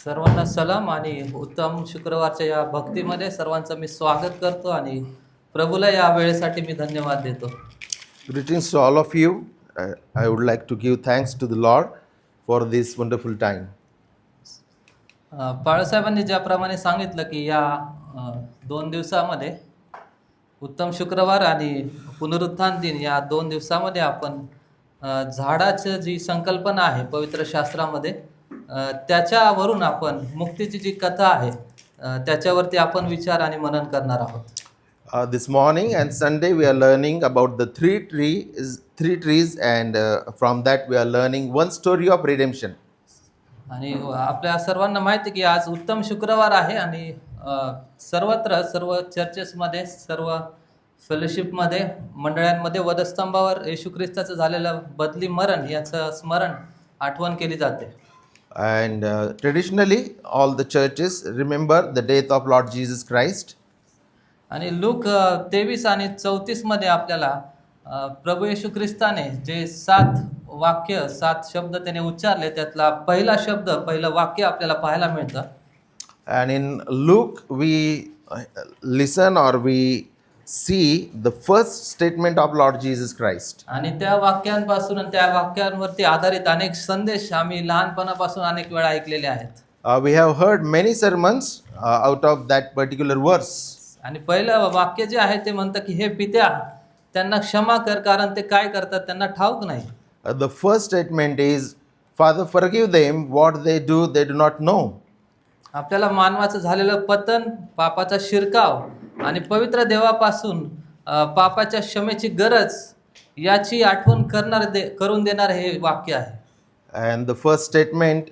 सर्वांना सलाम आणि उत्तम शुक्रवारच्या या भक्तीमध्ये सर्वांचं मी स्वागत करतो आणि प्रभूला या वेळेसाठी मी धन्यवाद देतो. Greetings to all of you. I would like to give thanks to the Lord for this wonderful time. बाळासाहेबांनी ज्याप्रमाणे सांगितलं की या 2 दिवसामध्ये उत्तम शुक्रवार आणि पुनरुत्थान दिन या 2 दिवसामध्ये आपण झाडाचं जी संकल्पना आहे पवित्र शास्त्रामध्ये त्याच्यावरून आपण मुक्तीची जी कथा आहे त्याच्यावरती आपण विचार आणि मनन करणार आहोत. This morning and Sunday we are learning about the three trees, and from that we are learning one story of redemption. आणि आपल्या सर्वांना माहिती आहे की आज उत्तम शुक्रवार आहे आणि सर्वत्र सर्व चर्चेसमध्ये सर्व फेलोशिपमध्ये मंडळांमध्ये वधस्तंभावर येशू ख्रिस्ताचं झालेलं बदली मरण याचं स्मरण आठवण केली जाते. And traditionally all the churches remember the death of Lord Jesus Christ. आणि लूक 23 आणि 34 मध्ये आपल्याला प्रभू येशू ख्रिस्ताने जे 7 शब्द त्याने उच्चारले त्यातला पहिलं वाक्य आपल्याला पाहायला मिळतं. And in Luke we listen or we see the first statement of Lord Jesus Christ. आणि त्या वाक्यांपासून आणि त्या वाक्यांवरती आधारित अनेक संदेश आम्ही लहानपणापासून अनेक वेळा ऐकलेले आहेत. We have heard many sermons out of that particular verse. आणि पहिलं वाक्य जे आहे ते म्हणतं की हे पित्या त्यांना क्षमा कर कारण ते काय करतात त्यांना ठाऊक नाही. The first statement is, Father, forgive them what they do not know. आपल्याला मानवाचं झालेलं पतन, पापाचा शिरकाव आणि पवित्र देवापासून पापाच्या क्षमेची गरज याची आठवण करून देणार हे वाक्य आहे. And the first statement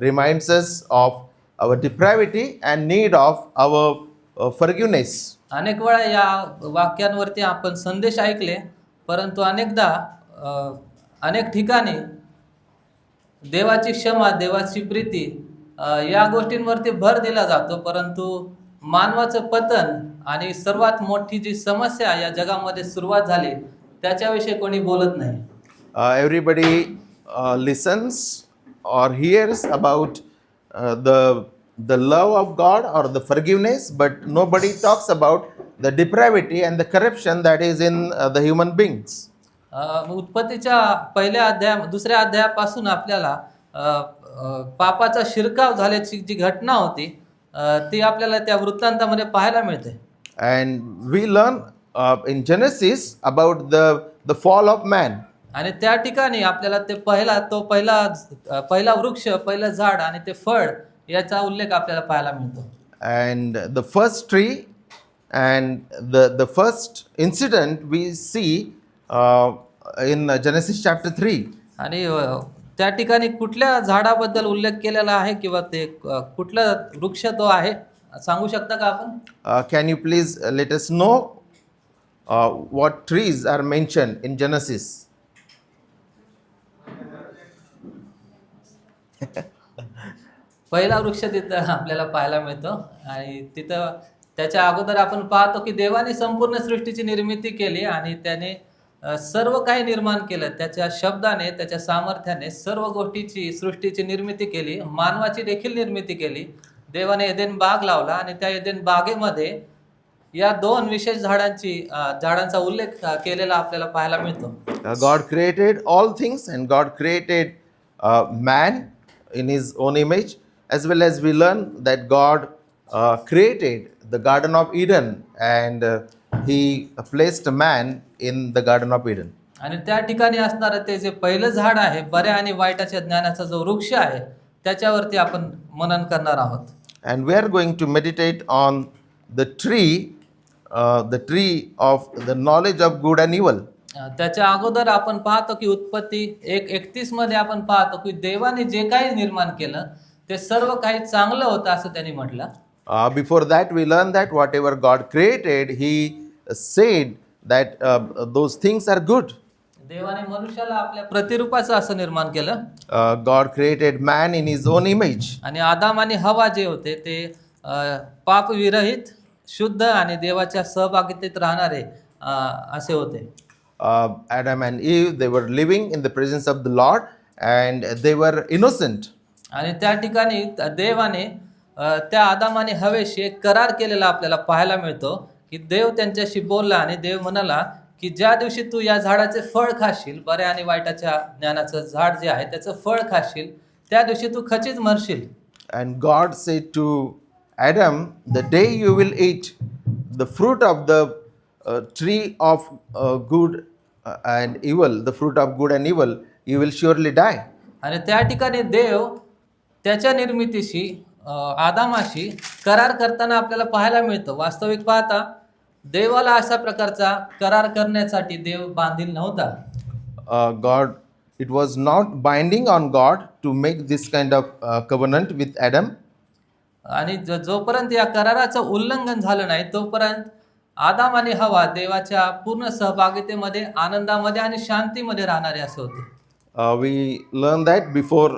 reminds us of our depravity and need of our forgiveness. अनेक वेळा या वाक्यांवरती आपण संदेश ऐकले, परंतु अनेकदा अनेक ठिकाणी देवाची क्षमा, देवाची प्रीती या गोष्टींवरती भर दिला जातो, परंतु मानवाचं पतन आणि सर्वात मोठी जी समस्या या जगामध्ये सुरुवात झाली त्याच्याविषयी कोणी बोलत नाही. Everybody listens or hears about the love of God or the forgiveness, but nobody talks about the depravity and the corruption that is in the human beings. उत्पत्तीच्या दुसऱ्या अध्यायापासून आपल्याला पापाचा शिरकाव झाल्याची जी घटना होती ती आपल्याला त्या वृत्तांतामध्ये पाहायला मिळते. And we learn in Genesis about the fall of man. आणि त्या ठिकाणी आपल्याला ते पहिला वृक्ष, पहिलं झाड आणि ते फळ याचा उल्लेख आपल्याला पाहायला मिळतो. And the first tree and the first incident we see in Genesis chapter 3. आणि त्या ठिकाणी कुठल्या झाडाबद्दल उल्लेख केलेला आहे किंवा ते कुठला वृक्ष तो आहे सांगू शकता का आपण? Can you please let us know what trees are mentioned in Genesis? पहिला वृक्ष तिथं आपल्याला पाहायला मिळतो आणि तिथं त्याच्या अगोदर आपण पाहतो की देवाने संपूर्ण सृष्टीची निर्मिती केली आणि त्याने सर्व काही निर्माण केलं. त्याच्या शब्दाने, त्याच्या सामर्थ्याने सर्व गोष्टीची, सृष्टीची निर्मिती केली, मानवाची देखील निर्मिती केली. देवाने एदेन बाग लावला आणि त्या एदेन बागेमध्ये या 2 विशेष झाडांचा उल्लेख केलेला आपल्याला पाहायला मिळतो. God created all things and God created man in his own image, as well as we learn that God created the Garden of Eden and he placed man in the Garden of Eden. आणि त्या ठिकाणी असणारं ते जे पहिलं झाड आहे, बऱ्या आणि वाईटाच्या ज्ञानाचा जो वृक्ष आहे त्याच्यावरती आपण मनन करणार आहोत. And we are going to meditate on the tree of the knowledge of good and evil. त्याच्या अगोदर आपण पाहतो की उत्पत्ती 1:31 मध्ये आपण पाहतो की देवाने जे काही निर्माण केलं ते सर्व काही चांगलं होतं असं त्यांनी म्हटलं. Before that we learn that whatever God created, he said that those things are good. देवाने मनुष्याला आपल्या प्रतिरूपाचं असं निर्माण केलं. God created man in his own image. आणि आदाम आणि हवा जे होते ते पापविरहित, शुद्ध आणि देवाच्या सहभागितेत राहणारे असे होते. Adam and Eve, they were living in the presence of the Lord and they were innocent. आणि त्या ठिकाणी देवाने त्या आदाम आणि हवेशी एक करार केलेला आपल्याला पाहायला मिळतो, की देव त्यांच्याशी बोलला आणि देव म्हणाला, की ज्या दिवशी तू या झाडाचे फळ खाशील, बऱ्या आणि वाईटाच्या ज्ञानाचं झाड जे आहे त्याचं फळ खाशील, त्या दिवशी तू खचित मरशील. And God said to Adam, the day you will eat the fruit of the tree of good and evil, the fruit of good and evil, you will surely die. आणि त्या ठिकाणी देव त्याच्या निर्मितीशी आदामाशी करार करताना आपल्याला पाहायला मिळतं. वास्तविक पाहता देवाला अशा प्रकारचा करार करण्यासाठी देव बांधील नव्हता. God, it was not binding on God to make this kind of covenant with Adam. आणि जोपर्यंत या कराराचं उल्लंघन झालं नाही तोपर्यंत आदाम आणि हवा देवाच्या पूर्ण सहभागितेमध्ये, आनंदामध्ये आणि शांतीमध्ये राहणारे असे होते. We learn that before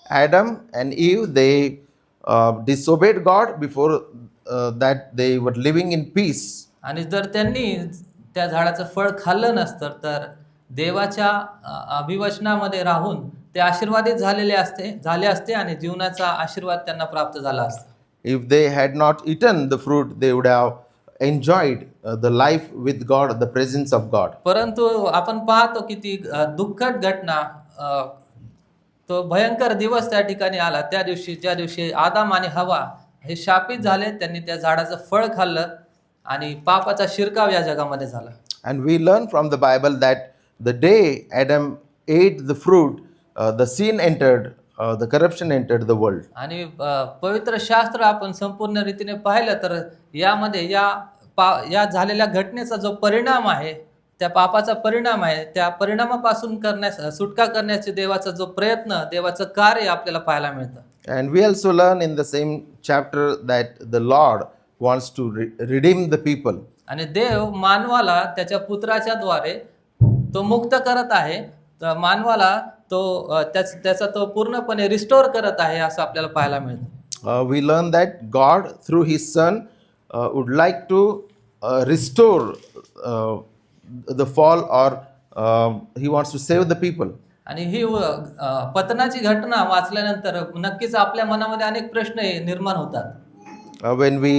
Adam and Eve, they disobeyed God. Before that, they were living in peace. आणि जर त्यांनी त्या झाडाचं फळ खाल्लं नसतं तर देवाच्या अभिवचनामध्ये राहून ते आशीर्वादित झाले असते आणि जीवनाचा आशीर्वाद त्यांना प्राप्त झाला असता. If they had not eaten the fruit, they would have enjoyed the life with God, the presence of God. परंतु आपण पाहतो की ती दुःखद घटना, तो भयंकर दिवस त्या ठिकाणी आला. त्या दिवशी ज्या दिवशी आदाम आणि हवा हे शापित झाले, त्यांनी त्या झाडाचं फळ खाल्लं आणि पापाचा शिरकाव या जगामध्ये झाला. And we learn from the Bible that the day Adam ate the fruit, the sin entered, the corruption entered the world. आणि पवित्र शास्त्र आपण संपूर्ण रीतीने पाहिलं तर यामध्ये या झालेल्या घटनेचा जो परिणाम आहे, त्या पापाचा परिणाम आहे, त्या परिणामापासून सुटका करण्याचे देवाचा जो प्रयत्न, देवाचं कार्य आपल्याला पाहायला मिळतं. And we also learn in the same chapter that the Lord wants to redeem the people. आणि देव मानवाला त्याच्या पुत्राच्या द्वारे तो मुक्त करत आहे. तर मानवाला तो त्याचा तो पूर्णपणे रिस्टोर करत आहे असं आपल्याला पाहायला मिळतं. We learn that God through his son would like to restore the fall, or he wants to save the people. आणि ही पतनाची घटना वाचल्यानंतर नक्कीच आपल्या मनामध्ये अनेक प्रश्न निर्माण होतात. When we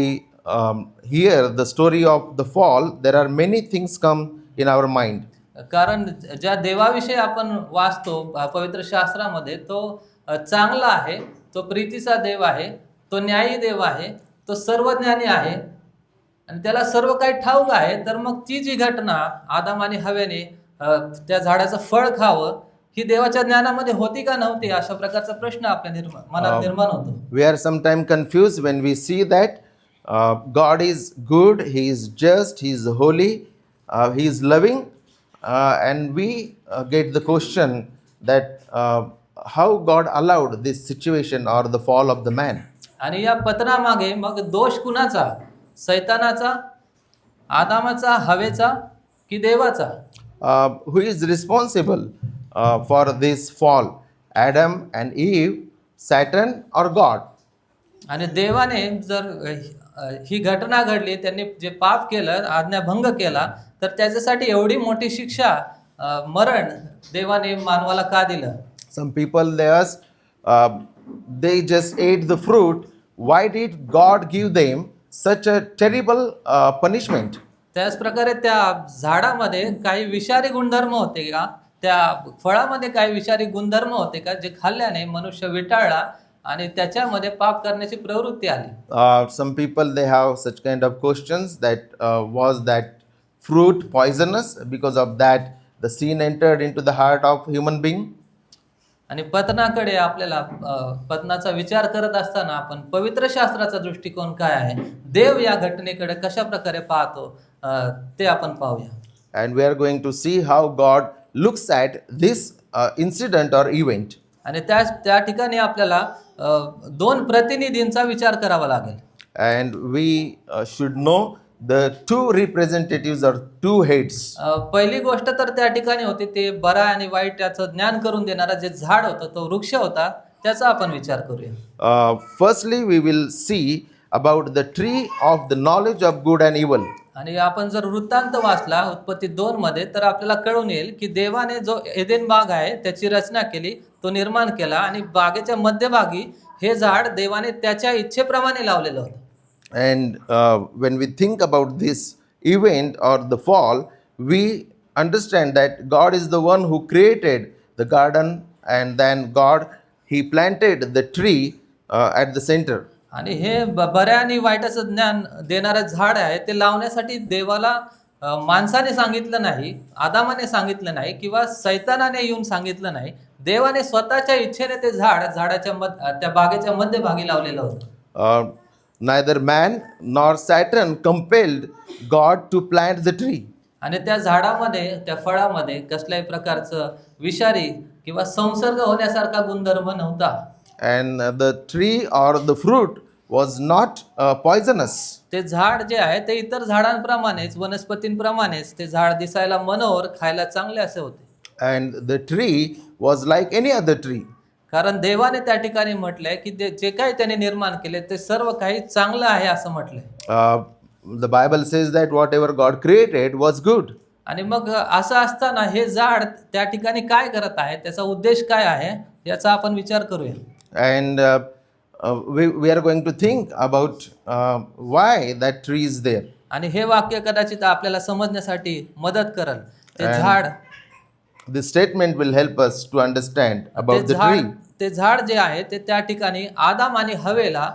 hear the story of the fall, there are many things come in our mind. कारण ज्या देवाविषयी आपण वाचतो पवित्र शास्त्रामध्ये, तो चांगला आहे, तो प्रीतीचा देव आहे, तो न्यायी देव आहे, तो सर्वज्ञानी आहे आणि त्याला सर्व काही ठाऊक आहे. तर मग ती जी घटना आदाम आणि हवेने त्या झाडाचं फळ खावं, ही देवाच्या ज्ञानामध्ये होती का नव्हती, अशा प्रकारचा प्रश्न आपल्या मनात निर्माण होतो. We are sometimes confused when we see that God is good, he is just, he is holy, he is loving, and we get the question that how God allowed this situation or the fall of the man. आणि या पतनामागे मग दोष कुणाचा? सैतानाचा, आदामाचा, हवेचा की देवाचा? Who is responsible for this fall? Adam and Eve, Satan, or God? आणि देवाने जर ही घटना घडली, त्यांनी जे पाप केलं, आज्ञाभंग केला, तर त्याच्यासाठी एवढी मोठी शिक्षा, मरण देवाने मानवाला का दिलं? Some people they ask, they just ate the fruit. Why did God give them such a terrible punishment? त्याच प्रकारे त्या झाडामध्ये काही विषारी गुणधर्म होते का? त्या फळामध्ये काही विषारी गुणधर्म होते का, जे खाल्ल्याने मनुष्य विटाळला आणि त्याच्यामध्ये पाप करण्याची प्रवृत्ती आली? Some people they have such kind of questions that was that fruit poisonous? Because of that the sin entered into the heart of human being. आणि पतनाकडे आपल्याला पतनाचा विचार करत असताना आपण पवित्र शास्त्राचा दृष्टिकोन काय आहे, देव या घटनेकडे कशा प्रकारे पाहतो, ते आपण पाहूया. And we are going to see how God looks at this incident or event. आणि त्या ठिकाणी आपल्याला दोन प्रतिनिधींचा विचार करावा लागेल. And we should know the two representatives or two heads. पहिली गोष्ट तर त्या ठिकाणी होती ते बरा आणि वाईट याचं ज्ञान करून देणारा जे झाड होतं, तो वृक्ष होता, त्याचा आपण विचार करूया. Firstly, we will see about the tree of the knowledge of good and evil. आणि आपण जर वृत्तांत वाचला उत्पत्ती 2 मध्ये तर आपल्याला कळून येईल की देवाने जो एदेन बाग आहे त्याची रचना केली, तो निर्माण केला आणि बागेच्या मध्यभागी हे झाड देवाने त्याच्या इच्छेप्रमाणे लावलेलं होतं. And when we think about this event or the fall, we understand that God is the one who created the garden, and then He planted the tree at the center. आणि हे बऱ्या आणि वाईटाचं ज्ञान देणारं झाड आहे ते लावण्यासाठी देवाला माणसाने सांगितलं नाही, आदामाने सांगितलं नाही किंवा सैतानाने येऊन सांगितलं नाही. देवाने स्वतःच्या इच्छेने ते झाडाच्या त्या बागेच्या मध्यभागी लावलेलं होतं. Neither man nor Satan compelled God to plant the tree. आणि त्या झाडामध्ये त्या फळामध्ये कसल्याही प्रकारचं विषारी किंवा संसर्ग होण्यासारखा गुणधर्म नव्हता. And the tree or the fruit was not poisonous. ते झाड जे आहे ते इतर झाडांप्रमाणेच वनस्पतींप्रमाणेच ते झाड दिसायला मनोहर, खायला चांगले असे होते. And the tree was like any other tree. कारण देवाने त्या ठिकाणी म्हटलंय की जे काही त्याने निर्माण केले ते सर्व काही चांगलं आहे असं म्हटलंय. The Bible says that whatever God created was good. आणि मग असं असताना हे झाड त्या ठिकाणी काय करत आहे, त्याचा उद्देश काय आहे याचा आपण विचार करूया. And we are going to think about why that tree is there. आणि हे वाक्य कदाचित आपल्याला समजण्यासाठी मदत करेल. ते झाड, This statement will help us to understand about the tree. ते झाड जे आहे ते त्या ठिकाणी आदाम आणि हवेला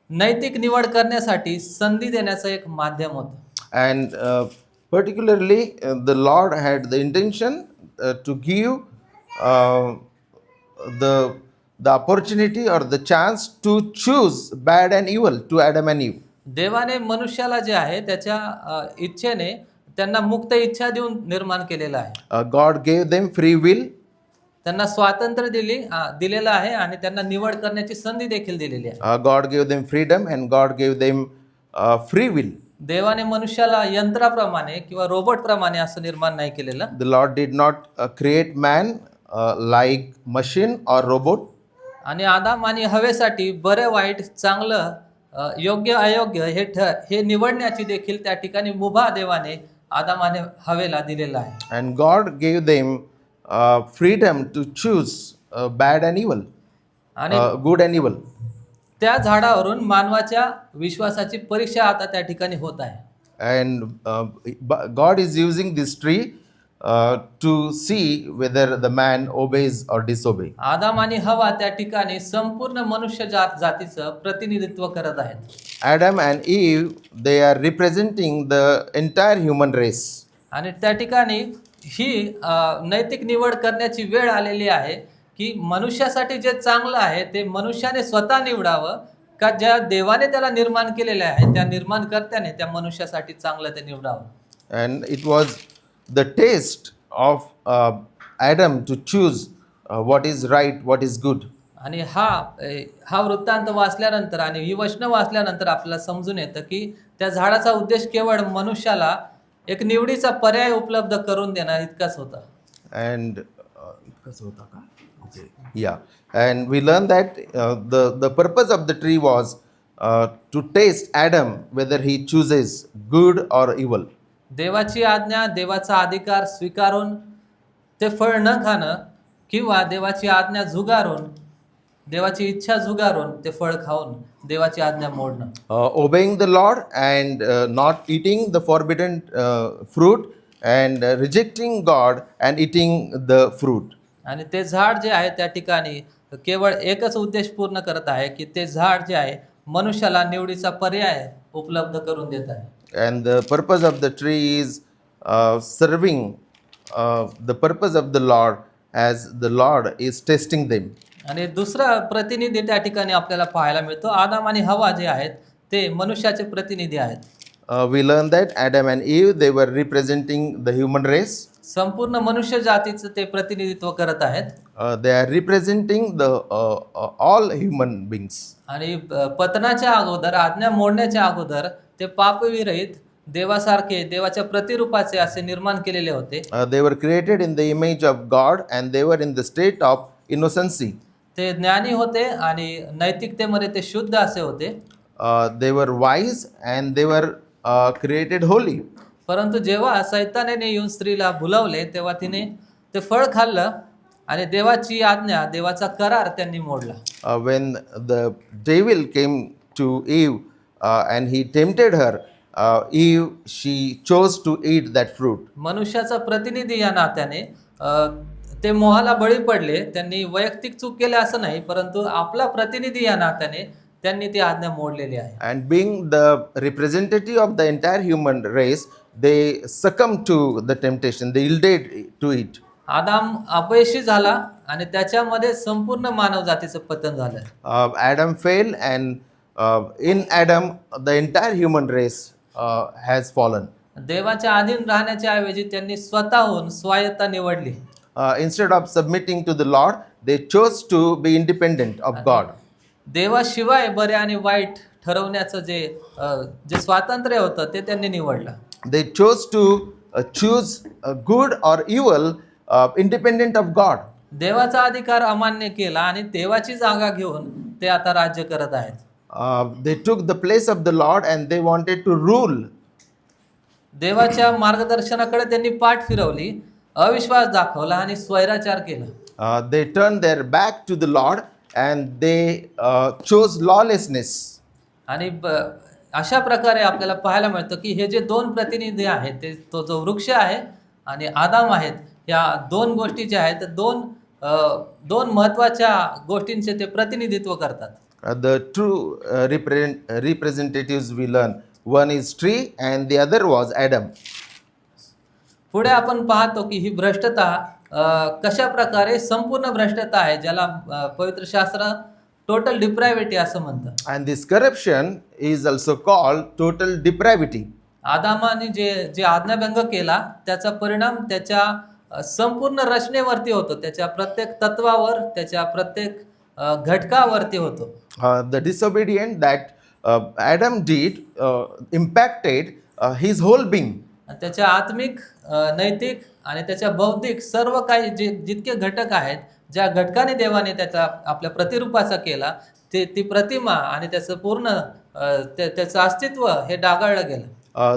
नैतिक निवड करण्यासाठी संधी देण्याचं एक माध्यम होतं. And particularly the Lord had the intention to give the opportunity or the chance to choose bad and evil to Adam and Eve. देवाने मनुष्याला जे आहे त्याच्या इच्छेने त्यांना मुक्त इच्छा देऊन निर्माण केलेलं आहे. God gave them free will. त्यांना स्वातंत्र्य दिलेलं आहे आणि त्यांना निवड करण्याची संधी देखील दिलेली आहे. God gave them freedom and God gave them free will. देवाने मनुष्याला यंत्राप्रमाणे किंवा रोबोट प्रमाणे असं निर्माण नाही केलेलं. The Lord did not create man like machine or robot. आणि आदाम आणि हवेसाठी बरं वाईट चांगलं योग्य अयोग्य हे निवडण्याची देखील त्या ठिकाणी मुभा देवाने आदाम आणि हवेला दिलेला आहे. And God gave them freedom to choose bad and evil, good and evil. त्या झाडावरून मानवाच्या विश्वासाची परीक्षा आता त्या ठिकाणी होत आहे. And God is using this tree to see whether the man obeys or disobeys. आदाम आणि हवा त्या ठिकाणी संपूर्ण मनुष्य जातीचं प्रतिनिधित्व करत आहेत. Adam and Eve, they are representing the entire human race. आणि त्या ठिकाणी ही नैतिक निवड करण्याची वेळ आलेली आहे की मनुष्यासाठी जे चांगलं आहे ते मनुष्याने स्वतः निवडावं का ज्या देवाने त्याला निर्माण केलेले आहे त्या निर्माणकर्त्याने त्या मनुष्यासाठी चांगलं ते निवडावं. And it was the taste of Adam to choose what is right, what is good. आणि हा वृत्तांत वाचल्यानंतर आणि ही वचनं वाचल्यानंतर आपल्याला समजून येतं की त्या झाडाचा उद्देश केवळ मनुष्याला एक निवडीचा पर्याय उपलब्ध करून देणं इतकाच होता. And yeah, and we learn that the purpose of the tree was to test Adam whether he chooses good or evil. देवाची आज्ञा, देवाचा अधिकार स्वीकारून ते फळ न खाणं किंवा देवाची आज्ञा झुगारून, देवाची इच्छा झुगारून ते फळ खाऊन देवाची आज्ञा मोडणं. Obeying the Lord and not eating the forbidden fruit and rejecting God and eating the fruit. आणि ते झाड जे आहे त्या ठिकाणी केवळ एकच उद्देश पूर्ण करत आहे की ते झाड जे आहे मनुष्याला निवडीचा पर्याय उपलब्ध करून देत आहे. And the purpose of the tree is serving the purpose of the Lord as the Lord is testing them. आणि दुसरा प्रतिनिधी त्या ठिकाणी आपल्याला पाहायला मिळतो. आदाम आणि हवा जे आहेत ते मनुष्याचे प्रतिनिधी आहेत. We learn that Adam and Eve, they were representing the human race. संपूर्ण मनुष्य जातीचं ते प्रतिनिधित्व करत आहेत. They are representing the all human beings. आणि पतनाच्या अगोदर, आज्ञा मोडण्याच्या अगोदर ते पापविरहित देवासारखे, देवाच्या प्रतिरूपाचे असे निर्माण केलेले होते. They were created in the image of God and they were in the state of innocency. ते ज्ञानी होते आणि नैतिकतेमध्ये ते शुद्ध असे होते. they were wise and they were created holy. परंतु जेव्हा सैतानाने येऊन स्त्रीला भुलवले तेव्हा तिने ते फळ खाल्लं आणि देवाची आज्ञा, देवाचा करार त्यांनी मोडला. When the devil came to Eve and he tempted her, Eve, she chose to eat that fruit. मनुष्याचा प्रतिनिधी या नात्याने ते मोहाला बळी पडले. त्यांनी वैयक्तिक चूक केली असं नाही, परंतु आपला प्रतिनिधी या नात्याने त्यांनी ती आज्ञा मोडलेली आहे. And being the representative of the entire human race, they succumbed to the temptation, they yielded to it. आदाम अपयशी झाला आणि त्याच्यामध्ये संपूर्ण मानव जातीचं पतन झालं. Adam fell, and in Adam, the entire human race has fallen. देवाच्या अधीन राहण्याच्या ऐवजी त्यांनी स्वतःहून स्वायत्ता निवडली. Instead of submitting to the Lord, they chose to be independent of God. देवाशिवाय बरे आणि वाईट ठरवण्याचं जे स्वातंत्र्य होतं ते त्यांनी निवडलं. They chose to choose good or evil independent of God. देवाचा अधिकार अमान्य केला आणि देवाची जागा घेऊन ते आता राज्य करत आहेत. They took the place of the Lord and they wanted to rule. देवाच्या मार्गदर्शनाकडे त्यांनी पाठ फिरवली, अविश्वास दाखवला आणि स्वैराचार केला. They turned their back to the Lord and they chose lawlessness. आणि अशा प्रकारे आपल्याला पाहायला मिळतं की हे जे दोन प्रतिनिधी आहेत, ते तो जो वृक्ष आहे आणि आदाम आहेत, या दोन गोष्टी ज्या आहेत दोन महत्त्वाच्या गोष्टींचे ते प्रतिनिधित्व करतात. The two representatives we learn, one is tree and the other was Adam. पुढे आपण पाहतो की ही भ्रष्टता कशा प्रकारे संपूर्ण भ्रष्टता आहे, ज्याला पवित्र शास्त्र टोटल डिप्रायव्हिटी असं म्हणतं. And this corruption is also called total depravity. आदामाने जे आज्ञाभंग केला त्याचा परिणाम त्याच्या संपूर्ण रचनेवरती होतो, त्याच्या प्रत्येक तत्वावर, त्याच्या प्रत्येक घटकावरती होतो. The disobedient that Adam did impacted his whole being. त्याच्या आत्मिक, नैतिक आणि त्याच्या बौद्धिक सर्व काही जितके घटक आहेत, ज्या घटकाने देवाने त्याचा आपल्या प्रतिरूपाचा केला, ती प्रतिमा आणि त्याचं पूर्ण त्याचं अस्तित्व हे डागाळलं गेलं.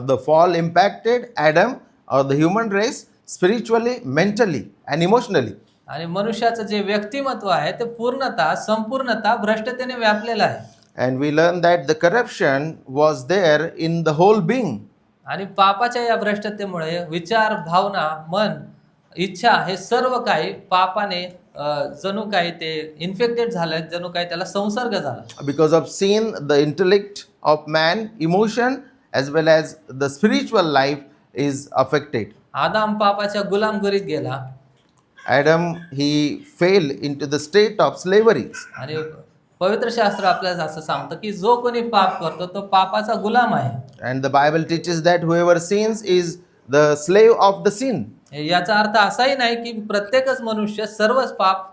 The fall impacted Adam or the human race spiritually, mentally and emotionally. आणि मनुष्याचं जे व्यक्तिमत्व आहे ते संपूर्णतः भ्रष्टतेने व्यापलेलं आहे. And we learn that the corruption was there in the whole being. आणि पापाच्या या भ्रष्टतेमुळे विचार, भावना, मन, इच्छा हे सर्व काही पापाने जणू काही ते इन्फेक्टेड झालं, जणू काही त्याला संसर्ग झाला. Because of sin, the intellect of man, emotion as well as the spiritual life is affected. आदाम पापाच्या गुलामगिरीत गेला. Adam, he fell into the state of slavery. आणि पवित्र शास्त्र आपल्याला असं सांगतं की जो कोणी पाप करतो तो पापाचा गुलाम आहे. And the Bible teaches that whoever sins is the slave of the sin. याचा अर्थ असाही नाही की प्रत्येकच मनुष्य सर्वच पाप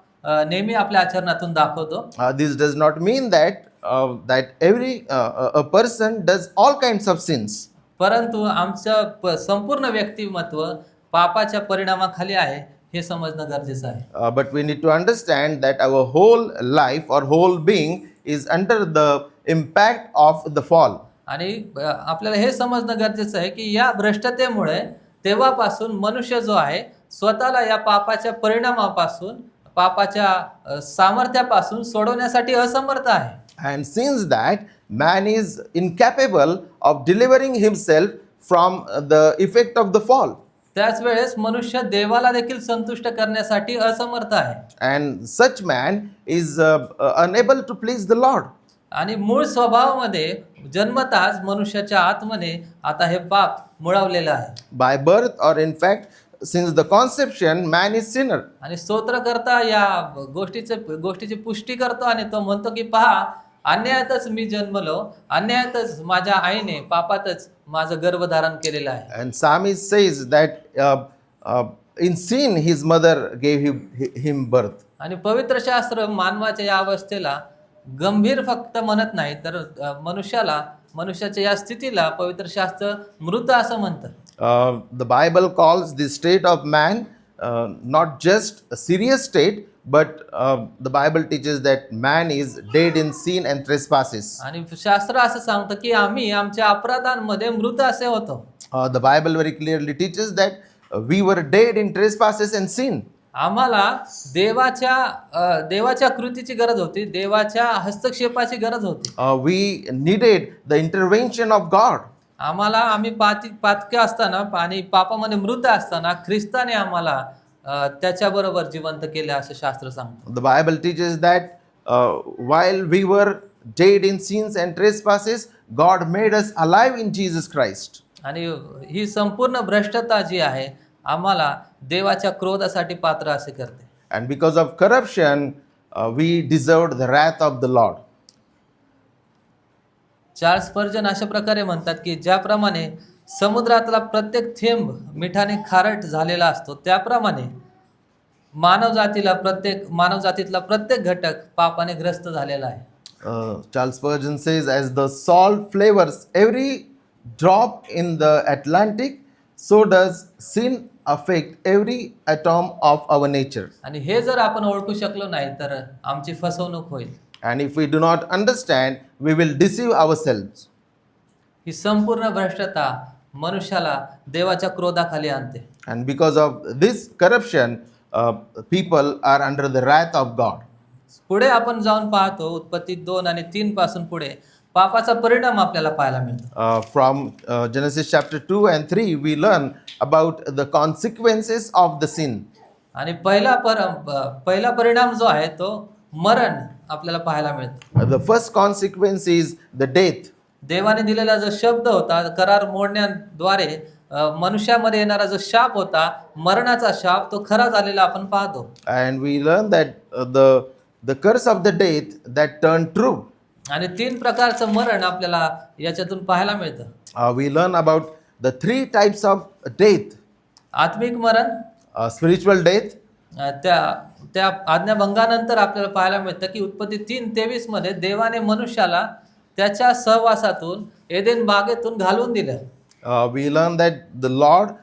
नेहमी आपल्या आचरणातून दाखवतो. This does not mean that every a person does all kinds of sins. परंतु आमचं संपूर्ण व्यक्तिमत्व पापाच्या परिणामाखाली आहे हे समजणं गरजेचं आहे. But we need to understand that our whole life or whole being is under the impact of the fall. आणि आपल्याला हे समजणं गरजेचं आहे की या भ्रष्टतेमुळे तेव्हापासून मनुष्य जो आहे स्वतःला या पापाच्या परिणामापासून, पापाच्या सामर्थ्यापासून सोडवण्यासाठी असमर्थ आहे. And since that man is incapable of delivering himself from the effect of the fall. त्याच वेळेस मनुष्य देवाला देखील संतुष्ट करण्यासाठी असमर्थ आहे. And such man is unable to please the Lord. आणि मूळ स्वभावामध्ये जन्मताच मनुष्याच्या आत्मने आता हे पाप मुळावलेलं आहे. By birth or in fact since the conception man is sinner. आणि स्तोत्रकर्ता या गोष्टीची पुष्टी करतो आणि तो म्हणतो की पहा, अन्यायातच मी जन्मलो, अन्यायातच माझ्या आईने पापातच माझं गर्भधारण केलेलं आहे. And psalmist says that in sin his mother gave him birth. आणि पवित्र शास्त्र मानवाच्या या अवस्थेला गंभीर फक्त म्हणत नाही, तर मनुष्याच्या या स्थितीला पवित्र शास्त्र मृत असं म्हणतं. The Bible calls the state of man not just a serious state, but the Bible teaches that man is dead in sin and trespasses. आणि शास्त्र असं सांगतं की आम्ही आमच्या अपराधांमध्ये मृत असे होतो. The Bible very clearly teaches that we were dead in trespasses and sin. आम्हाला देवाच्या कृतीची गरज होती, देवाच्या हस्तक्षेपाची गरज होती. We needed the intervention of God. आम्ही पातके असताना आणि पापामध्ये मृत असताना ख्रिस्ताने आम्हाला त्याच्याबरोबर जिवंत केले असं शास्त्र सांगतं. The Bible teaches that while we were dead in sins and trespasses, God made us alive in Jesus Christ. आणि ही संपूर्ण भ्रष्टता जी आहे आम्हाला देवाच्या क्रोधासाठी पात्र असे करते. And because of corruption, we deserved the wrath of the Lord. Charles Spurgeon अशा प्रकारे म्हणतात की ज्याप्रमाणे समुद्रातला प्रत्येक थेंब मिठाने खारट झालेला असतो, त्याप्रमाणे मानवजातीतला प्रत्येक घटक पापाने ग्रस्त झालेला आहे. Charles Spurgeon says, as the salt flavors every drop in the Atlantic, so does sin affect every atom of our nature. आणि हे जर आपण ओळखू शकलो नाही तर आमची फसवणूक होईल. And if we do not understand, we will deceive ourselves. ही संपूर्ण भ्रष्टता मनुष्याला देवाच्या क्रोधाखाली आणते. And because of this corruption, people are under the wrath of God. पुढे आपण जाऊन पाहतो उत्पत्ती 2 आणि 3 पासून पुढे पापाचा परिणाम आपल्याला पाहायला मिळतो. From Genesis chapter 2 and 3, we learn about the consequences of the sin. आणि पहिला परिणाम जो आहे तो मरण आपल्याला पाहायला मिळतो. The first consequence is the death. देवाने दिलेला जो शब्द होता, करार मोडण्याद्वारे मनुष्यामध्ये येणारा जो शाप होता, मरणाचा शाप, तो खरा झालेला आपण पाहतो. And we learn that the curse of the death that turned true. आणि 3 प्रकारचं मरण आपल्याला याच्यातून पाहायला मिळतं. We learn about the 3 types of death. आत्मिक मरण, Spiritual death, त्या आज्ञाभंगानंतर आपल्याला पाहायला मिळतं की उत्पत्ती 3:23 मध्ये देवाने मनुष्याला त्याच्या सहवासातून एदेन बागेतून घालवून दिलं. we learn that the Lord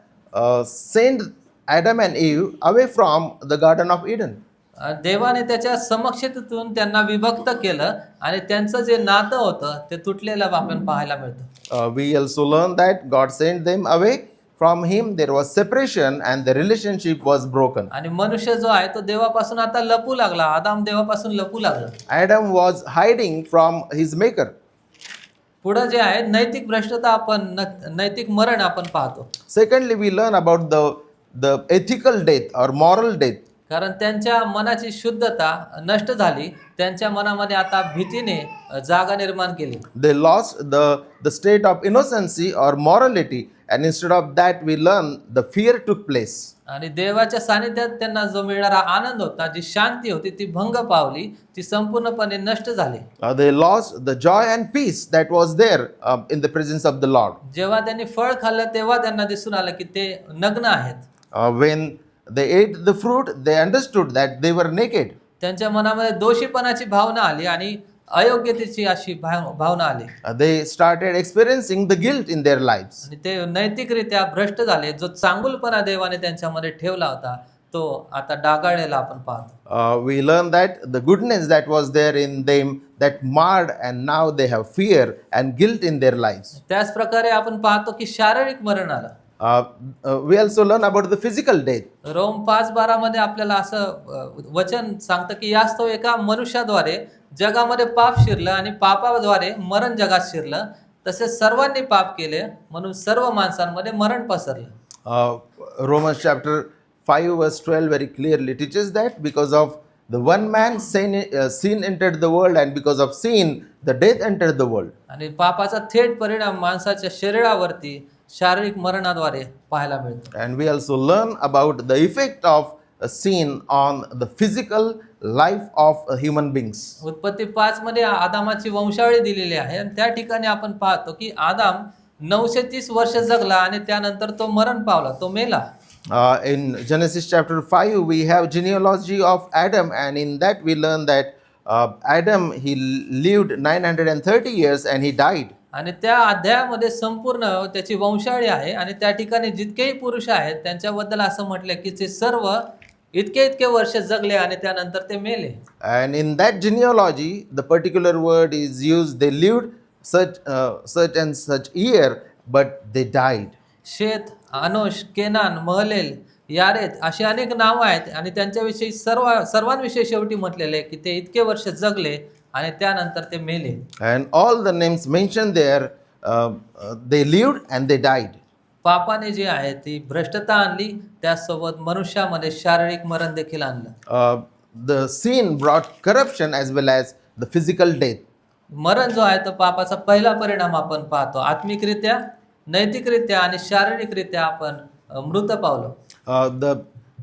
sent Adam and Eve away from the Garden of Eden. देवाने त्याच्या समक्षतेतून त्यांना विभक्त केलं आणि त्यांचं जे नातं होतं ते तुटलेलं आपण पाहायला मिळतं. We also learn that God sent them away from him. There was separation and the relationship was broken. आणि मनुष्य जो आहे तो देवापासून आता लपू लागला. आदाम देवापासून लपू लागला. Adam was hiding from his maker. पुढे जे आहे नैतिक भ्रष्टता नैतिक मरण आपण पाहतो. Secondly, we learn about the ethical death or moral death. कारण त्यांच्या मनाची शुद्धता नष्ट झाली. त्यांच्या मनामध्ये आता भीतीने जागा निर्माण केली. They lost the state of innocency or morality, and instead of that we learn the fear took place. आणि देवाच्या सानिध्यात त्यांना जो मिळणारा आनंद होता, जी शांती होती, ती भंग पावली, ती संपूर्णपणे नष्ट झाली. They lost the joy and peace that was there in the presence of the Lord. जेव्हा त्यांनी फळ खाल्लं तेव्हा त्यांना दिसून आलं की ते नग्न आहेत. When they ate the fruit, they understood that they were naked. त्यांच्या मनामध्ये दोषीपणाची भावना आली आणि अयोग्यतेची अशी भावना आली. They started experiencing the guilt in their lives. आणि ते नैतिकरित्या भ्रष्ट झाले. जो चांगुलपणा देवाने त्यांच्यामध्ये ठेवला होता तो आता डागाळलेला आपण पाहतो. We learn that the goodness that was there in them that marred, and now they have fear and guilt in their lives. त्याच प्रकारे आपण पाहतो की शारीरिक मरण आलं. We also learn about the physical death. Rome 5:12 मध्ये आपल्याला असं वचन सांगतं की यास्तव एका मनुष्याद्वारे जगामध्ये पाप शिरलं आणि पापाद्वारे मरण जगात शिरलं, तसेच सर्वांनी पाप केले म्हणून सर्व माणसांमध्ये मरण पसरलं. Romans chapter 5 verse 12 very clearly teaches that because of the one man sin entered the world, and because of sin the death entered the world. आणि पापाचा थेट परिणाम माणसाच्या शरीरावरती शारीरिक मरणाद्वारे पाहायला मिळतो. And we also learn about the effect of sin on the physical life of human beings. उत्पत्ती 5 मध्ये आदामाची वंशावळी दिलेली आहे आणि त्या ठिकाणी आपण पाहतो की आदाम 930 वर्ष जगला आणि त्यानंतर तो मरण पावला, तो मेला. In Genesis chapter 5 we have genealogy of Adam, and in that we learn that Adam he lived 930 years and he died. आणि त्या अध्यायामध्ये संपूर्ण त्याची वंशावळी आहे आणि त्या ठिकाणी जितकेही पुरुष आहेत त्यांच्याबद्दल असं म्हटलं की ते सर्व इतके इतके वर्ष जगले आणि त्यानंतर ते मेले. And in that genealogy, the particular word is used. They lived such and such year, but they died. शेत, अनोश, केनान, महलेल, यारेत अशी अनेक नावं आहेत आणि त्यांच्याविषयी सर्वांविषयी शेवटी म्हटलेलं आहे की ते इतके वर्ष जगले आणि त्यानंतर ते मेले. And all the names mentioned there, they lived and they died. पापाने जे आहे ती भ्रष्टता आणली, त्यासोबत मनुष्यामध्ये शारीरिक मरण देखील आणलं. The sin brought corruption as well as the physical death. मरण जो आहे तो पापाचा पहिला परिणाम आपण पाहतो. आत्मिकरित्या, नैतिकरित्या आणि शारीरिकरित्या आपण मृत पावलो.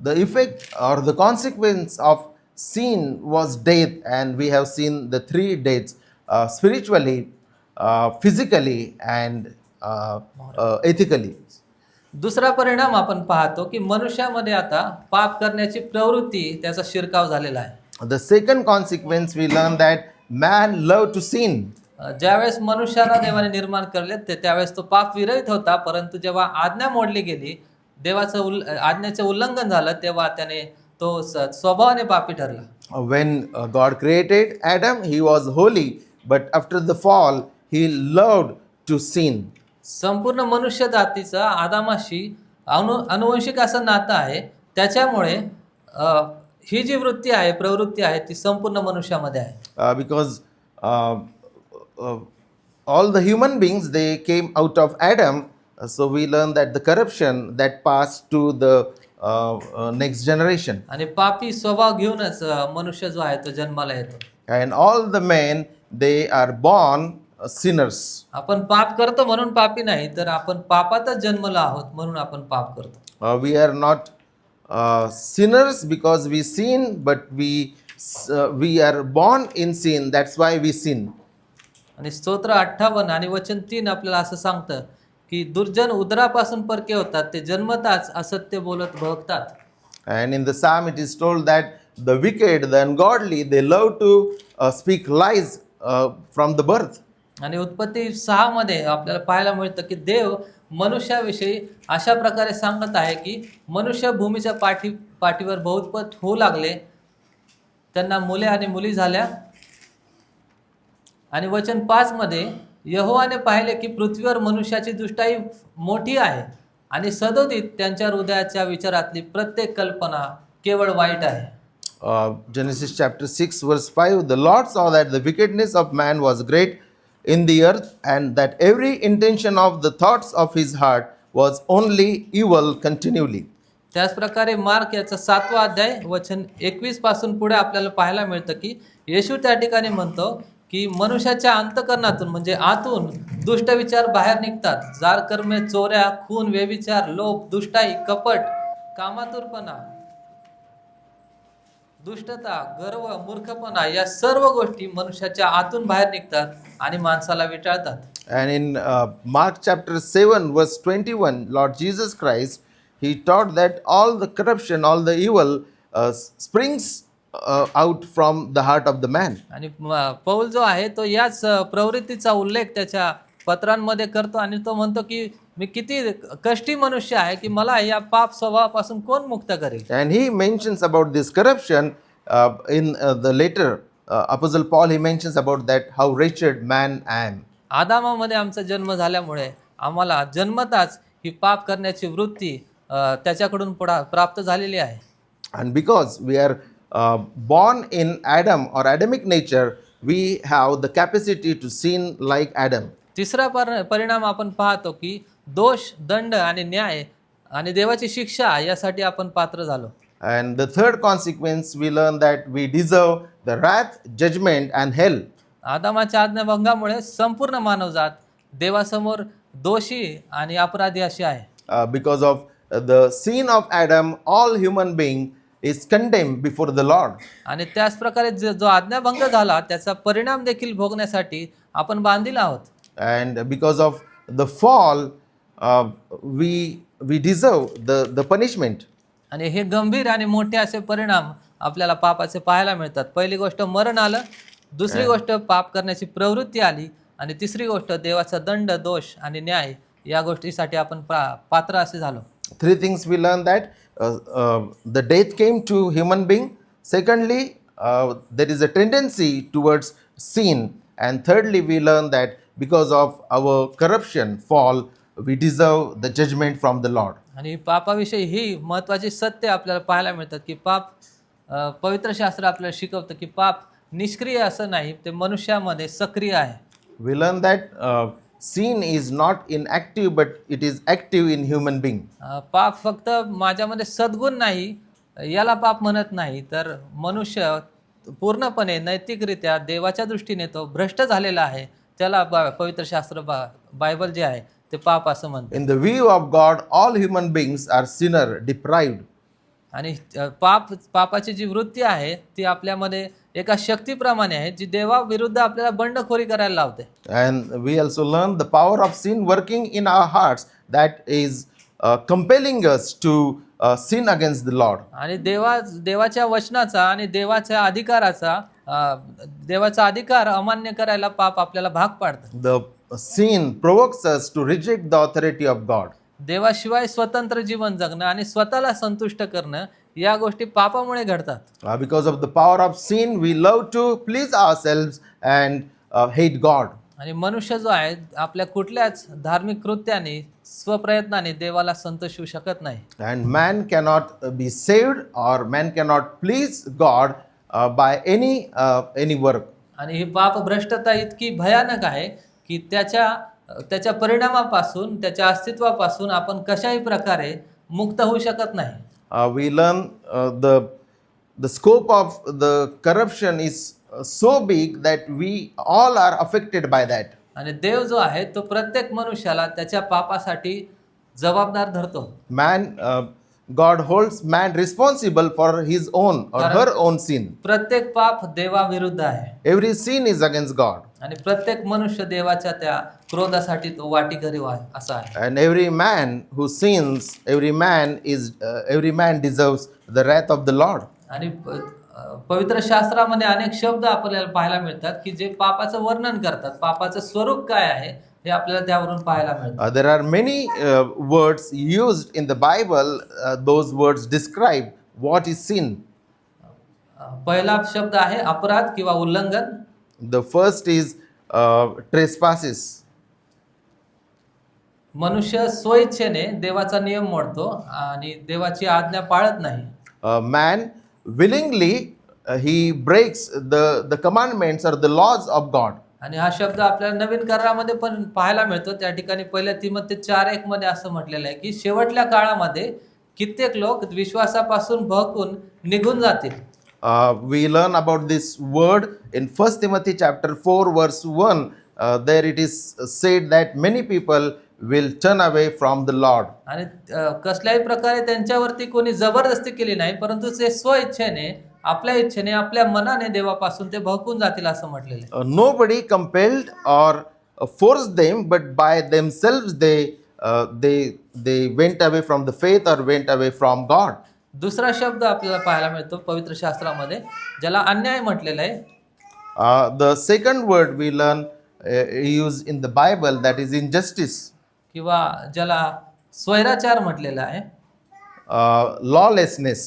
The effect or the consequence of sin was death, and we have seen the three deaths: spiritually, physically, and ethically. दुसरा परिणाम आपण पाहतो की मनुष्यामध्ये आता पाप करण्याची प्रवृत्ती त्याचा शिरकाव झालेला आहे. The second consequence, we learn that man loved to sin. ज्यावेळेस मनुष्याला देवाने निर्माण केले त्यावेळेस तो पाप विरहित होता, परंतु जेव्हा आज्ञा मोडली गेली, देवाचं आज्ञेचं उल्लंघन झालं, तेव्हा त्याने तो स्वभावाने पापी ठरला. When God created Adam, he was holy, but after the fall, he loved to sin. संपूर्ण मनुष्य जातीचं आदामाशी अनुवंशिक असं नातं आहे. त्याच्यामुळे ही जी वृत्ती आहे, प्रवृत्ती आहे, ती संपूर्ण मनुष्यामध्ये आहे. Because all the human beings, they came out of Adam, so we learn that the corruption that passed to the next generation. आणि पापी स्वभाव घेऊनच मनुष्य जो आहे तो जन्माला येतो. And all the men, they are born sinners. आपण पाप करतो म्हणून पापी नाही, तर आपण पापातच जन्मलो आहोत म्हणून आपण पाप करतो. We are not sinners because we sin, but we are born in sin. That's why we sin. आणि स्तोत्र 58 आणि वचन 3 आपल्याला असं सांगतं की दुर्जन उदरापासून परके होतात, ते जन्मताच असत्य बोलत भोगतात. And in the psalm it is told that the wicked, the ungodly, they love to speak lies from the birth. आणि उत्पत्ती 6 मध्ये आपल्याला पाहायला मिळतं की देव मनुष्याविषयी अशा प्रकारे सांगत आहे की मनुष्य भूमीच्या पाठीवर बहुतपत होऊ लागले, त्यांना मुले आणि मुली झाल्या. आणि वचन 5 मध्ये यहोवाने पाहिले की पृथ्वीवर मनुष्याची दुष्टाई मोठी आहे आणि सदोदित त्यांच्या हृदयाच्या विचारातली प्रत्येक कल्पना केवळ वाईट आहे. Genesis chapter 6 verse 5, the Lord saw that the wickedness of man was great in the earth, and that every intention of the thoughts of his heart was only evil continually. त्याच प्रकारे मार्क याचा 7वा अध्याय वचन 21 पासून पुढे आपल्याला पाहायला मिळतं की येशू त्या ठिकाणी म्हणतो की मनुष्याच्या अंतकरणातून म्हणजे आतून दुष्ट विचार बाहेर निघतात. जार कर्मे, चोऱ्या, खून, व्यभिचार, लोभ, दुष्टाई, कपट, कामातुरपणा, दुष्टता, गर्व, मूर्खपणा या सर्व गोष्टी मनुष्याच्या आतून बाहेर निघतात आणि माणसाला विटाळतात. And in Mark chapter 7 verse 21, Lord Jesus Christ, he taught that all the corruption, all the evil springs out from the heart of the man. आणि पौल जो आहे तो याच प्रवृत्तीचा उल्लेख त्याच्या पत्रांमध्ये करतो आणि तो म्हणतो की मी किती कष्टी मनुष्य आहे की मला या पाप स्वभावापासून कोण मुक्त करेल. And he mentions about this corruption in the letter. Apostle Paul, he mentions about that, how wretched man I am. आदामामध्ये आमचा जन्म झाल्यामुळे आम्हाला जन्मताच ही पाप करण्याची वृत्ती त्याच्याकडून प्राप्त झालेली आहे. And because we are born in Adam or Adamic nature, we have the capacity to sin like Adam. तिसरा परिणाम आपण पाहतो की दोष, दंड आणि न्याय आणि देवाची शिक्षा यासाठी आपण पात्र झालो. And the third consequence, we learn that we deserve the wrath, judgment and hell. आदामाच्या आज्ञाभंगामुळे संपूर्ण मानवजात देवासमोर दोषी आणि अपराधी अशी आहे. Because of the sin of Adam, all human being is condemned before the Lord. आणि त्याच प्रकारे जो आज्ञाभंग झाला त्याचा परिणाम देखील भोगण्यासाठी आपण बांधील आहोत. And because of the fall, we deserve the punishment. आणि हे गंभीर आणि मोठे असे परिणाम आपल्याला पापाचे पाहायला मिळतात. पहिली गोष्ट मरण आलं, दुसरी गोष्ट पाप करण्याची प्रवृत्ती आली आणि तिसरी गोष्ट देवाचा दंड, दोष आणि न्याय या गोष्टीसाठी आपण पात्र असे झालो. Three things we learn that the death came to human being. Secondly, there is a tendency towards sin. And thirdly, we learn that because of our corruption, fall, we deserve the judgment from the Lord. आणि पापाविषयी ही महत्त्वाची सत्य आपल्याला पाहायला मिळतात की पवित्र शास्त्र आपल्याला शिकवतं की पाप निष्क्रिय असं नाही, ते मनुष्यामध्ये सक्रिय आहे. We learn that sin is not inactive, but it is active in human being. पाप फक्त माझ्यामध्ये सद्गुण नाही याला पाप म्हणत नाही, तर मनुष्य पूर्णपणे नैतिकरित्या देवाच्या दृष्टीने तो भ्रष्ट झालेला आहे, त्याला पवित्र शास्त्र बायबल जे आहे ते पाप असं म्हणतं. In the view of God, all human beings are sinner deprived. आणि पापाची जी वृत्ती आहे ती आपल्यामध्ये एका शक्तीप्रमाणे आहे जी देवाविरुद्ध आपल्याला बंडखोरी करायला लावते. And we also learn the power of sin working in our hearts that is compelling us to sin against the Lord. आणि देवाच्या वचनाचा आणि देवाचा अधिकार अमान्य करायला पाप आपल्याला भाग पाडतं. The sin provokes us to reject the authority of God. देवाशिवाय स्वतंत्र जीवन जगणं आणि स्वतःला संतुष्ट करणं या गोष्टी पापामुळे घडतात. Because of the power of sin, we love to please ourselves and hate God. आणि मनुष्य जो आहे आपल्या कुठल्याच धार्मिक कृत्याने स्वप्रयत्नाने देवाला संतोषू शकत नाही. And man cannot be saved or man cannot please God by any work. आणि ही पाप भ्रष्टता इतकी भयानक आहे की त्याच्या परिणामापासून, त्याच्या अस्तित्वापासून आपण कशाही प्रकारे मुक्त होऊ शकत नाही. We learn the scope of the corruption is so big that we all are affected by that. आणि देव जो आहे तो प्रत्येक मनुष्याला त्याच्या पापासाठी जबाबदार धरतो. God holds man responsible for his own or her own sin. प्रत्येक पाप देवाविरुद्ध आहे. Every sin is against God. आणि प्रत्येक मनुष्य देवाच्या त्या क्रोधासाठी तो वाटेकरी आहे असा आहे. And every man who sins, every man deserves the wrath of the Lord. आणि पवित्र शास्त्रामध्ये अनेक शब्द आपल्याला पाहायला मिळतात की जे पापाचं वर्णन करतात, पापाचं स्वरूप काय आहे हे आपल्याला त्यावरून पाहायला मिळतं. There are many words used in the Bible. Those words describe what is sin. पहिला शब्द आहे अपराध किंवा उल्लंघन. The first is trespasses. मनुष्य स्वइच्छेने देवाचा नियम मोडतो आणि देवाची आज्ञा पाळत नाही. Man willingly he breaks the commandments or the laws of God. आणि हा शब्द आपल्याला नवीन करारामध्ये पण पाहायला मिळतो. त्या ठिकाणी पहिल्या तिमोथी 4:1 मध्ये असं म्हटलेलं आहे की शेवटल्या काळामध्ये कित्येक लोक विश्वासापासून भटकून निघून जातील. We learn about this word in 1 Timothy chapter 4 verse 1. There it is said that many people will turn away from the Lord. आणि कसल्याही प्रकारे त्यांच्यावरती कोणी जबरदस्ती केली नाही, परंतु ते स्वइच्छेने, आपल्या इच्छेने, आपल्या मनाने देवापासून ते भटकून जातील असं म्हटलेलं आहे. Nobody compelled or forced them, but by themselves they went away from the faith or went away from God. दुसरा शब्द आपल्याला पाहायला मिळतो पवित्र शास्त्रामध्ये ज्याला अन्याय म्हटलेला आहे. The second word we learn used in the Bible, that is injustice. किंवा ज्याला स्वैराचार म्हटलेला आहे. Lawlessness.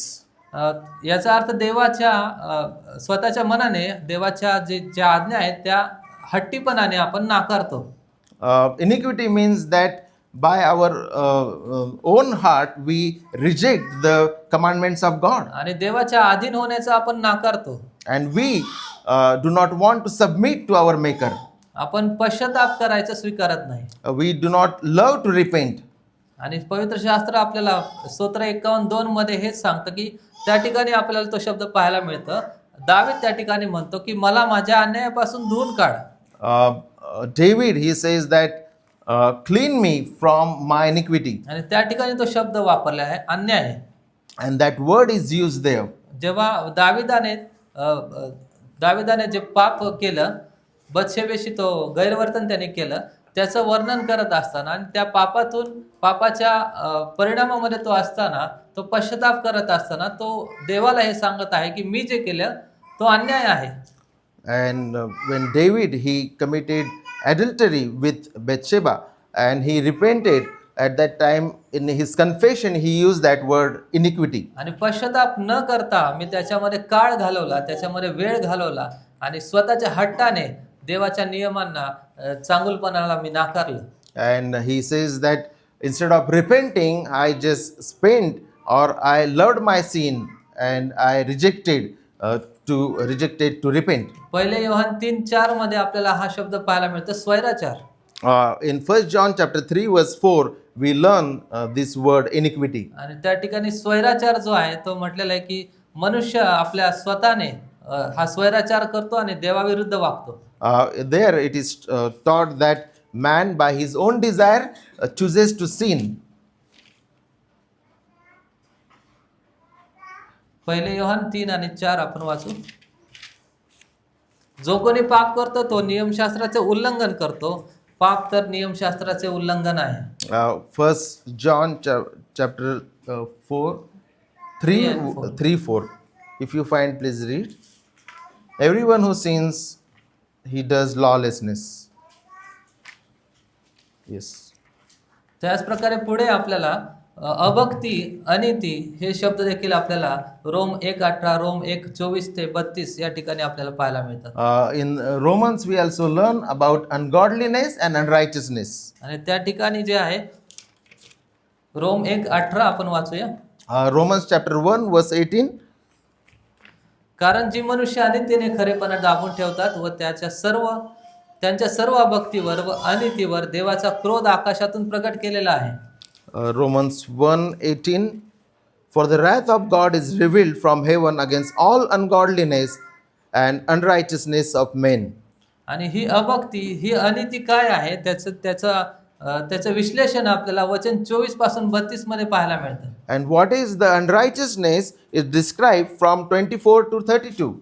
याचा अर्थ देवाच्या स्वतःच्या मनाने देवाच्या ज्या आज्ञा आहेत त्या हट्टीपणाने आपण नाकारतो. Iniquity means that by our own heart we reject the commandments of God. आणि देवाच्या अधीन होण्याचा आपण नाकारतो. And we do not want to submit to our Maker. आपण पश्चाताप करायचं स्वीकारत नाही. We do not love to repent. आणि पवित्र शास्त्र आपल्याला स्तोत्र 51:2 मध्ये हेच सांगतं की त्या ठिकाणी आपल्याला तो शब्द पाहायला मिळतं. दावीद त्या ठिकाणी म्हणतो की मला माझ्या अन्यायापासून धुवून काढ. David, he says that clean me from my iniquity. आणि त्या ठिकाणी तो शब्द वापरला आहे अन्याय. And that word is used there. जेव्हा दाविदाने जे पाप केलं, बत्शेबेशी तो गैरवर्तन त्याने केलं, त्याचं वर्णन करत असताना आणि त्या पापाच्या परिणामामध्ये तो असताना, तो पश्चाताप करत असताना तो देवाला हे सांगत आहे की मी जे केलं तो अन्याय आहे. And when David, he committed adultery with Bathsheba, and he repented. At that time, in his confession, he used that word iniquity. आणि पश्चाताप न करता मी त्याच्यामध्ये काळ घालवला, त्याच्यामध्ये वेळ घालवला आणि स्वतःच्या हट्टाने देवाच्या नियमांना चांगुलपणाला मी नाकारलं. And he says that instead of repenting, I just spent or I loved my sin and I rejected to repent. पहिले योहान 3:4 मध्ये आपल्याला हा शब्द पाहायला मिळतो, स्वैराचार. In 1 John chapter 3 verse 4, we learn this word iniquity. आणि त्या ठिकाणी स्वैराचार जो आहे तो म्हटलेला आहे की मनुष्य आपल्या स्वतःने हा स्वैराचार करतो आणि देवाविरुद्ध वागतो. There it is taught that man by his own desire chooses to sin. पहिले योहान 3 आणि 4 आपण वाचू. जो कोणी पाप करतो तो नियमशास्त्राचे उल्लंघन करतो, पाप तर नियमशास्त्राचे उल्लंघन आहे. 1 John chapter 4 3 and 4. 3-4. If you find, please read. Everyone who sins, he does lawlessness. Yes. त्याच प्रकारे पुढे आपल्याला अभक्ती, अनिती हे शब्द देखील आपल्याला रोम 1:18, रोम 1:24 ते 32 या ठिकाणी आपल्याला पाहायला मिळतात. In Romans, we also learn about ungodliness and unrighteousness. आणि त्या ठिकाणी जे आहे रोम 1:18 आपण वाचूया. Romans chapter 1 verse 18. कारण जी मनुष्य अनितीने खरेपणा दाबून ठेवतात व त्यांच्या सर्व अभक्तीवर व अनितीवर देवाचा क्रोध आकाशातून प्रकट केलेला आहे. Romans 1:18. For the wrath of God is revealed from heaven against all ungodliness and unrighteousness of men. आणि ही अभक्ती, ही अनिती काय आहे त्याचं विश्लेषण आपल्याला वचन 24 पासून 32 मध्ये पाहायला मिळतं. And what is the unrighteousness is described from 24 to 32.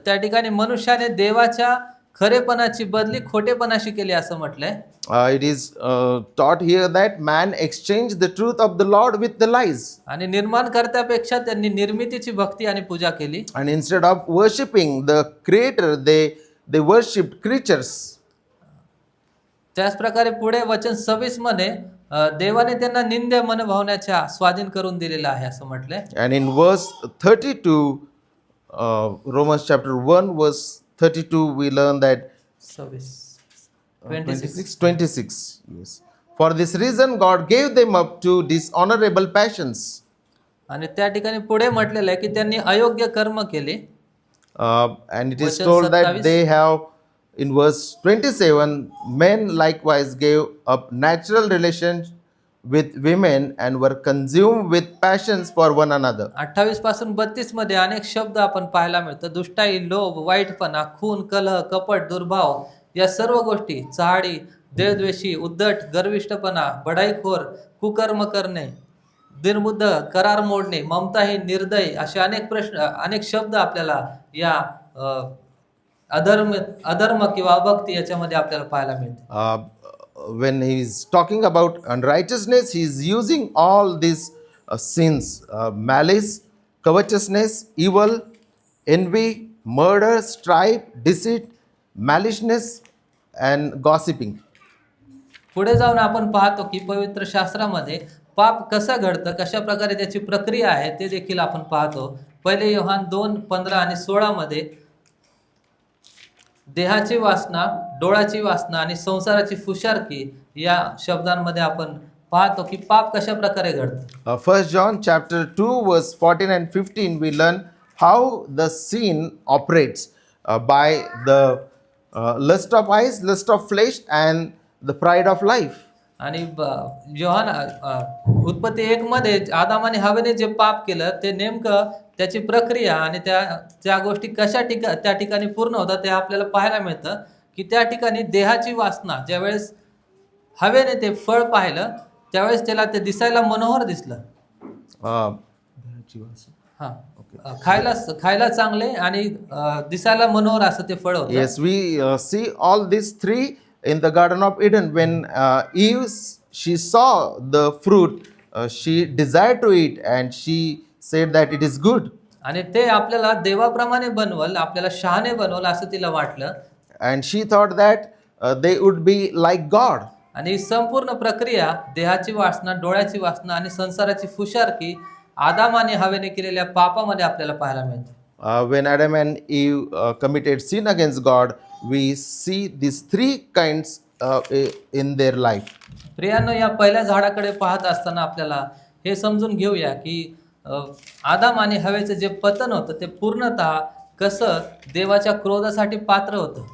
त्या ठिकाणी मनुष्याने देवाच्या खरेपणाची बदली खोटेपणाशी केली असं म्हटलंय. It is taught here that man exchanged the truth of the Lord with the lies. आणि निर्माणकर्त्यापेक्षा त्यांनी निर्मितीची भक्ती आणि पूजा केली. And instead of worshipping the Creator, they worshipped creatures. त्याच प्रकारे पुढे वचन 26 मध्ये देवाने त्यांना निंद्य मनभावण्याच्या स्वाधीन करून दिलेला आहे असं म्हटलंय. And in verse 32, Romans chapter 1 verse 32, we learn that 26. Yes. For this reason God gave them up to dishonorable passions. आणि त्या ठिकाणी पुढे म्हटलेलं आहे की त्यांनी अयोग्य कर्म केले. And it is वचन told that 27. they have, in verse 27, men likewise gave up natural relations with women and were consumed with passions for one another. 28 पासून 32 मध्ये अनेक शब्द आपण पाहायला मिळतं. दुष्टाई, लोभ, वाईटपणा, खून, कलह, कपट, दुर्भाव या सर्व गोष्टी, चहाडी, देवद्वेषी, उद्धट, गर्विष्ठपणा, बडाईखोर, कुकर्म करणे, निर्बुद्ध, करार मोडणे, ममताहीन, निर्दयी असे अनेक शब्द आपल्याला या अधर्म किंवा अभक्ती याच्यामध्ये आपल्याला पाहायला मिळते. When he is talking about unrighteousness, he is using all these sins: malice, covetousness, evil, envy, murder, strife, deceit, maliciousness, and gossiping. पुढे जाऊन आपण पाहतो की पवित्र शास्त्रामध्ये पाप कसं घडतं, कशा प्रकारे त्याची प्रक्रिया आहे ते देखील आपण पाहतो. पहिले योहान 2:15 आणि 16 मध्ये देहाची वासना, डोळाची वासना आणि संसाराची फुशारकी या शब्दांमध्ये आपण पाहतो की पाप कशा प्रकारे घडतं. 1 John chapter 2 verse 14 and 15, we learn how the sin operates by the lust of eyes, lust of flesh, and the pride of life. आणि योहान उत्पत्ती 1 मध्ये आदामाने हवेने जे पाप केलं ते नेमकं त्याची प्रक्रिया आणि त्या गोष्टी त्या ठिकाणी पूर्ण होतात ते आपल्याला पाहायला मिळतं की त्या ठिकाणी देहाची वासना, ज्यावेळेस हवेने ते फळ पाहिलं त्यावेळेस त्याला ते दिसायला मनोहर दिसलं. खायला चांगले आणि दिसायला मनोहर असं ते फळ होतं. Yes, we see all these three in the Garden of Eden. When Eve, she saw the fruit, she desired to eat and she said that it is good. आणि ते आपल्याला देवाप्रमाणे बनवल, आपल्याला शहाणे बनवल असं तिला वाटलं. And she thought that they would be like God. आणि ही संपूर्ण प्रक्रिया देहाची वासना, डोळ्याची वासना आणि संसाराची फुशारकी आदाम आणि हवेने केलेल्या पापामध्ये आपल्याला पाहायला मिळते. When Adam and Eve committed sin against God, we see these three kinds in their life. प्रियांनो, या पहिल्या झाडाकडे पाहत असताना आपल्याला हे समजून घेऊया की आदाम आणि हवेचं जे पतन होतं ते पूर्णतः कसं देवाच्या क्रोधासाठी पात्र होतं.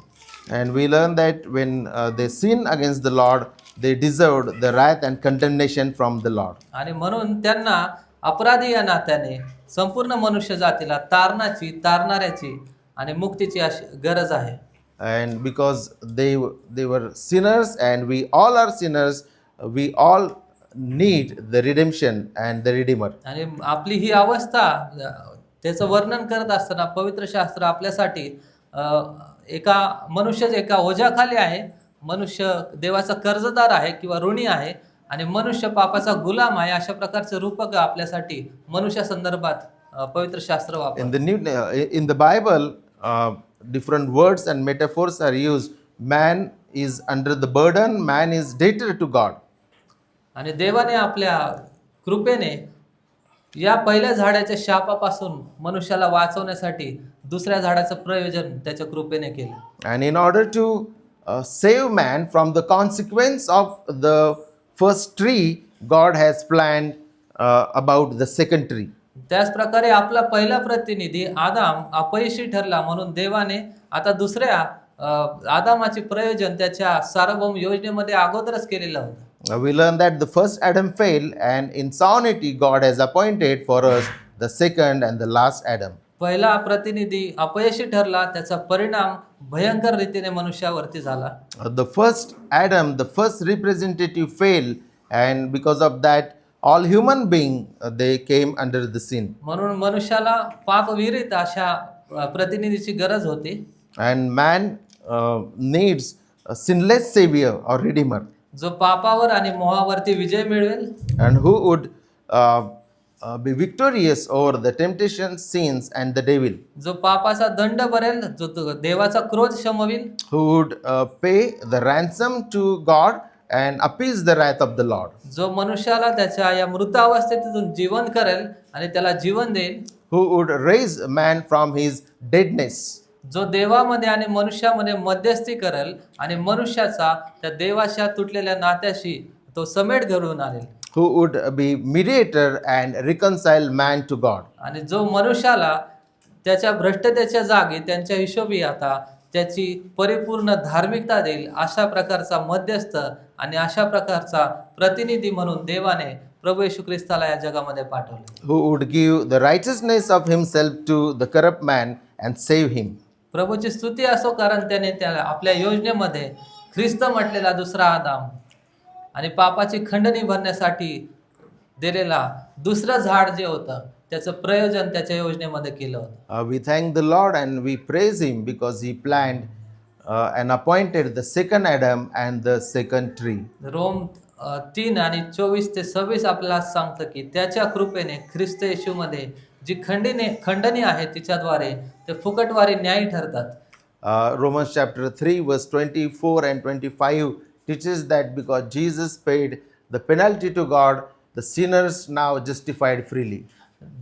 And we learn that when they sinned against the Lord, they deserved the wrath and condemnation from the Lord. आणि म्हणून त्यांना अपराधी या नात्याने संपूर्ण मनुष्य जातीला तारणाची, तारणाऱ्याची आणि मुक्तीची अशी गरज आहे. And because they were sinners and we all are sinners, we all need the redemption and the Redeemer. आणि आपली ही अवस्था त्याचं वर्णन करत असताना पवित्र शास्त्र आपल्यासाठी एका मनुष्याच्या एका ओझ्याखाली आहे. मनुष्य देवाचा कर्जदार आहे किंवा ऋणी आहे आणि मनुष्य पापाचा गुलाम आहे, अशा प्रकारचं रूपक आपल्यासाठी मनुष्या संदर्भात पवित्र शास्त्र वापरतं. In the Bible, different words and metaphors are used. Man is under the burden, man is debtor to God. आणि देवाने आपल्या कृपेने या पहिल्या झाडाच्या शापापासून मनुष्याला वाचवण्यासाठी दुसऱ्या झाडाचं प्रयोजन त्याच्या कृपेने केलं. And in order to save man from the consequence of the first tree, God has planned about the second tree. त्याच प्रकारे आपला पहिला प्रतिनिधी आदाम अपयशी ठरला, म्हणून देवाने आता दुसऱ्या आदामाचे प्रयोजन त्याच्या सार्वभौम योजनेमध्ये अगोदरच केलेलं होतं. We learn that the first Adam failed, and in sovereignty God has appointed for us the second and the last Adam. पहिला प्रतिनिधी अपयशी ठरला, त्याचा परिणाम भयंकर रीतीने मनुष्यावरती झाला. The first Adam, the first representative failed, and because of that all human being they came under the sin. म्हणून मनुष्याला पापविरहित अशा प्रतिनिधीची गरज होती. And man needs a sinless savior or redeemer, जो पापावर आणि मोहावरती विजय मिळवेल and who would be victorious over the temptation, sins and the devil, जो पापाचा दंड भरेल, जो देवाचा क्रोध शमविल, who would pay the ransom to God and appease the wrath of the Lord, जो मनुष्याला त्याच्या या मृतावस्थेतून जीवन करेल आणि त्याला जीवन देईल, who would raise man from his deadness, जो देवामध्ये आणि मनुष्यामध्ये मध्यस्थी करेल आणि मनुष्याचा त्या देवाच्या तुटलेल्या नात्याशी तो समेट घडवून आणेल, who would be mediator and reconcile man to God. आणि जो मनुष्याला त्याच्या भ्रष्टतेच्या जागी त्यांच्या हिशोबी आता त्याची परिपूर्ण धार्मिकता देईल, अशा प्रकारचा मध्यस्थ आणि अशा प्रकारचा प्रतिनिधी म्हणून देवाने प्रभू येशू ख्रिस्ताला या जगामध्ये पाठवले. Who would give the righteousness of himself to the corrupt man and save him. प्रभूची स्तुती असो, कारण त्याने त्याला आपल्या योजनेमध्ये ख्रिस्त म्हटलेला दुसरा आदाम आणि पापाची खंडणी भरण्यासाठी दिलेला दुसरं झाड जे होतं त्याचं प्रयोजन त्याच्या योजनेमध्ये केलं होतं. We thank the Lord and we praise him because he planned and appointed the second Adam and the second tree. Rome 3 आणि 24 ते 26 आपल्याला सांगतं की त्याच्या कृपेने ख्रिस्त येशूमध्ये जी खंडणी आहे तिच्याद्वारे ते फुकटवारी न्यायी ठरतात. Romans chapter 3 verse 24 and 25 teaches that because Jesus paid the penalty to God, the sinners now justified freely.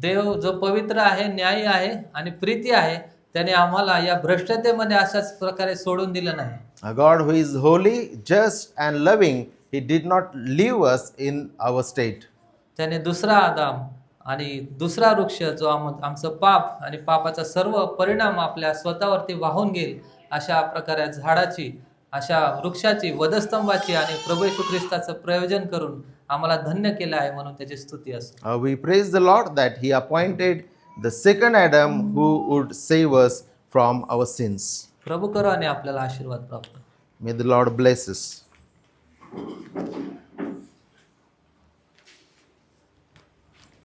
देव जो पवित्र आहे, न्यायी आहे आणि प्रीती आहे, त्याने आम्हाला या भ्रष्टतेमध्ये अशाच प्रकारे सोडून दिलं नाही. A God who is holy, just and loving, he did not leave us in our state. त्याने दुसरा आदाम आणि दुसरा वृक्ष जो आमचं पाप आणि पापाचा सर्व परिणाम आपल्या स्वतःवरती वाहून घेईल, अशा प्रकारे झाडाची, अशा वृक्षाची, वधस्तंभाची आणि प्रभू येशू ख्रिस्ताचं प्रयोजन करून आम्हाला धन्य केलं आहे, म्हणून त्याची स्तुती असो. We praise the Lord that he appointed the second Adam who would save us from our sins. प्रभू करो आणि आपल्याला आशीर्वाद प्राप्त. May the Lord bless us.